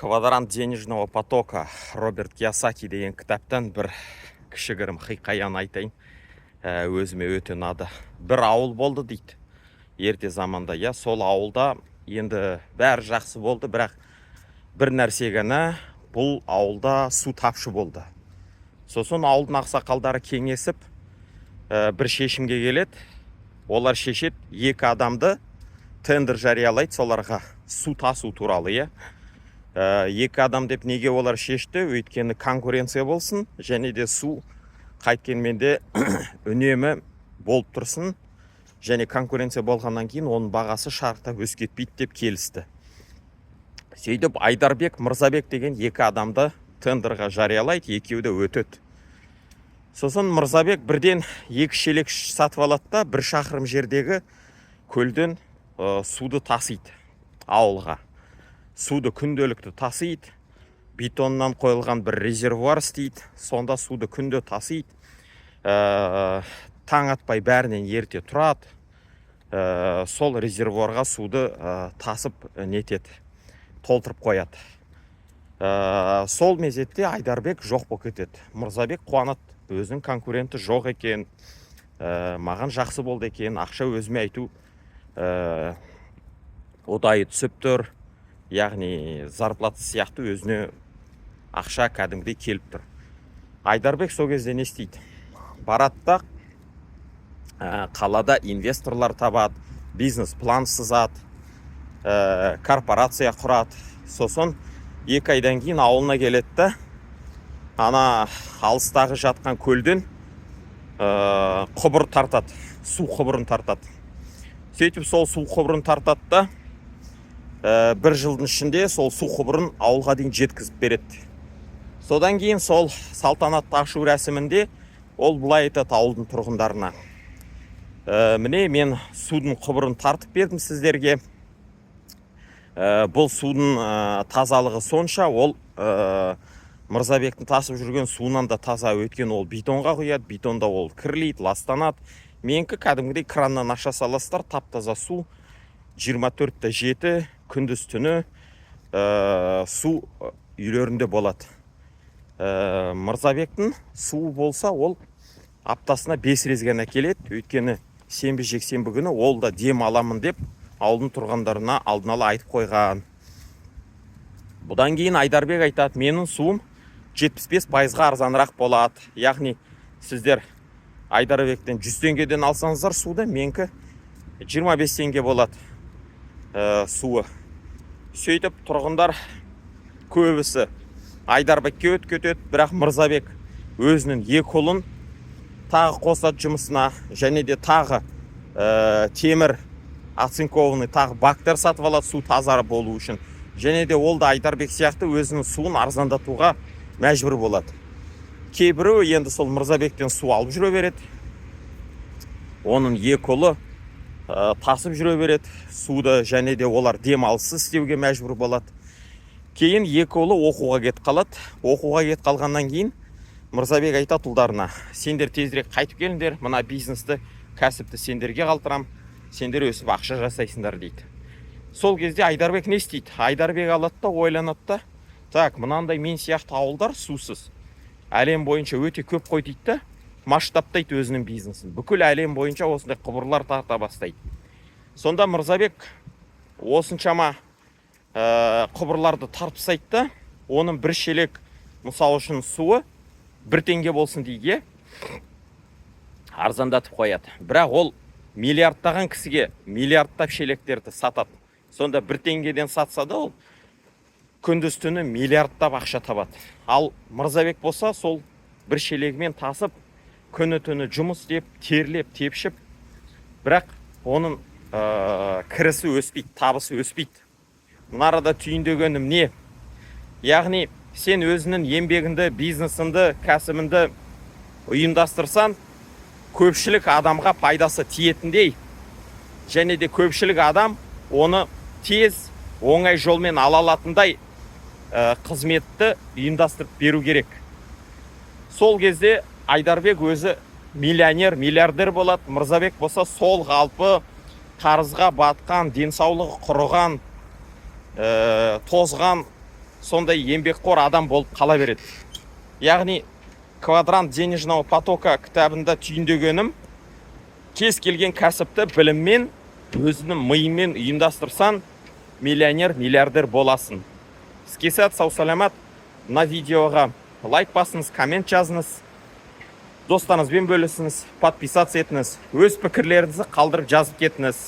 Квадрант денежного потока Роберт Кийосаки деген кітаптан бір кішігірім хикаяны айтайын. Өзіме өте ұнады. Бір ауыл болды дейді. Ерте заманда, сол ауылда енді бәрі жақсы болды, бірақ бір нәрсе ғана, бұл ауылда су тапшы болды. Сосын ауылдың ақсақалдары кеңесіп, бір шешімге келеді. Олар шешет, екі адамды тендер жариялайды соларға су тасу туралы. Екі адам деп неге олар шешті? Өйткені конкуренция болсын, және де су қайткенмен де үнемі болып тұрсын, және конкуренция болғаннан кейін оның бағасы шарықтап өсіп кетпейді деп келісті. Сөйтіп Айдарбек, Мырзабек деген екі адамды тендерға жариялайды, екеуі де өтеді. Сосын Мырзабек бірден екі шелек сатып алады да, бір шақырым жердегі көлден суды тасиды ауылға. Суды күнделікті тасиды, бетоннан қойылған бір резервуар істейді, сонда суды күнде тасиды, таң атпай бәрінен ерте тұрады, сол резервуарға суды тасып нетеді, толтырып қояды. Сол мезетте Айдарбек жоқ болып кетеді. Мырзабек қуанады, өзінің конкуренті жоқ екен, маған жақсы болды екен, ақша өзіме айту ұдайы түсіп тұр, яғни зарплата сияқты өзіне ақша кәдімгідей келіп тұр. Айдарбек сол кезде не істейді? Барады да қалада инвесторлар табады, бизнес план сызады, корпорация құрады. Сосын 2 айдан кейін ауылына келеді да, ана алыстағы жатқан көлден құбыр тартады, су құбырын тартады. Сөйтіп сол су құбырын тартады да, бір жылдың ішінде сол су құбырын ауылға дейін жеткізіп береді. Содан кейін сол салтанатты ашу рәсімінде ол бұлай айтады ауылдың тұрғындарына: міне мен судың құбырын тартып бердім сіздерге. Бұл судың тазалығы сонша, ол Мырзабектің тасып жүрген суынан да таза, өткен ол бетонға құяды, бетонда ол кірлейді, ластанады. Менікі кәдімгідей краннан аша саласыздар, тап-таза су, 24/7 күндіз түні су үйлерінде болады. Мырзабектің суы болса, ол аптасына 5 рет ғана келеді, өйткені сенбі жексенбі күні ол да дем аламын деп ауылдың тұрғындарына алдын ала айтып қойған. Бұдан кейін Айдарбек айтады: менің суым 75%-ға арзанырақ болады. Яғни сіздер Айдарбектен 100 теңгеден алсаңыздар суды, менікі 25 теңге болады суы. Сөйтіп тұрғындар көбісі Айдарбекке өтеді, бірақ Мырзабек өзінің екі ұлын тағы қосады жұмысына, және де тағы темір оцинкованный тағы бактер сатып алады су таза болу үшін. Және де ол да Айдарбек сияқты өзінің суын арзандатуға мәжбүр болады. Кейбірі енді сол Мырзабектен су алып жүре береді. Оның екі ұлы тасып жүре береді суды, және де олар демалыссыз істеуге мәжбүр болады. Кейін екі ұлы оқуға кетіп қалады. Оқуға кетіп қалғаннан кейін Мырзабек айтады ұлдарына: сендер тезірек қайтып келіңдер, мына бизнесті, кәсіпті сендерге қалтырам, сендер өсіп ақша жасайсыңдар дейді. Сол кезде Айдарбек не істейді? Айдарбек алады да, ойланады да: так, мынандай мен сияқты ауылдар сусыз әлем бойынша өте көп қой дейді да, масштабтайды өзінің бизнесін. Бүкіл әлем бойынша осындай құбырлар тарта бастайды. Сонда Мырзабек осыншама құбырларды тартып тастайды да, оның бір шелек мысалы үшін суы 1 теңге болсын дейге арзандатып қояды. Бірақ ол миллиардтаған кісіге миллиардтап шелектерді сатады. Сонда 1 теңгеден сатса да, ол күндіз түні миллиардтап ақша табады. Ал Мырзабек болса, сол бір шелегімен тасып, күні түні жұмыс деп, терлеп, тепшіп, бірақ оның кірісі өспейді, табысы өспейді. Мұнарада түйіндегенім не? Яғни сен өзінің еңбегіңді, бизнесіңді, кәсібіңді ұйымдастырсан, көпшілік адамға пайдасы тиетіндей, және де көпшілік адам оны тез, оңай жолмен ала алатындай қызметті ұйымдастырып беру керек. Сол кезде Айдарбек өзі миллионер, миллиардер болады. Мырзабек болса сол қалпы қарызға батқан, денсаулығы құрыған, тозған, сондай еңбекқор адам болып қала береді. Яғни квадрант денежного потока кітабында түйіндегенім, кез келген кәсіпті біліммен, өзінің миымен ұйымдастырсаң, миллионер, миллиардер боласың. Іске сәт, сау саламат. Мына видеоға лайк басыңыз, коммент жазыңыз, достарыңызбен бөлісіңіз, подписаться етіңіз, өз пікірлеріңізді қалдырып жазып кетіңіз.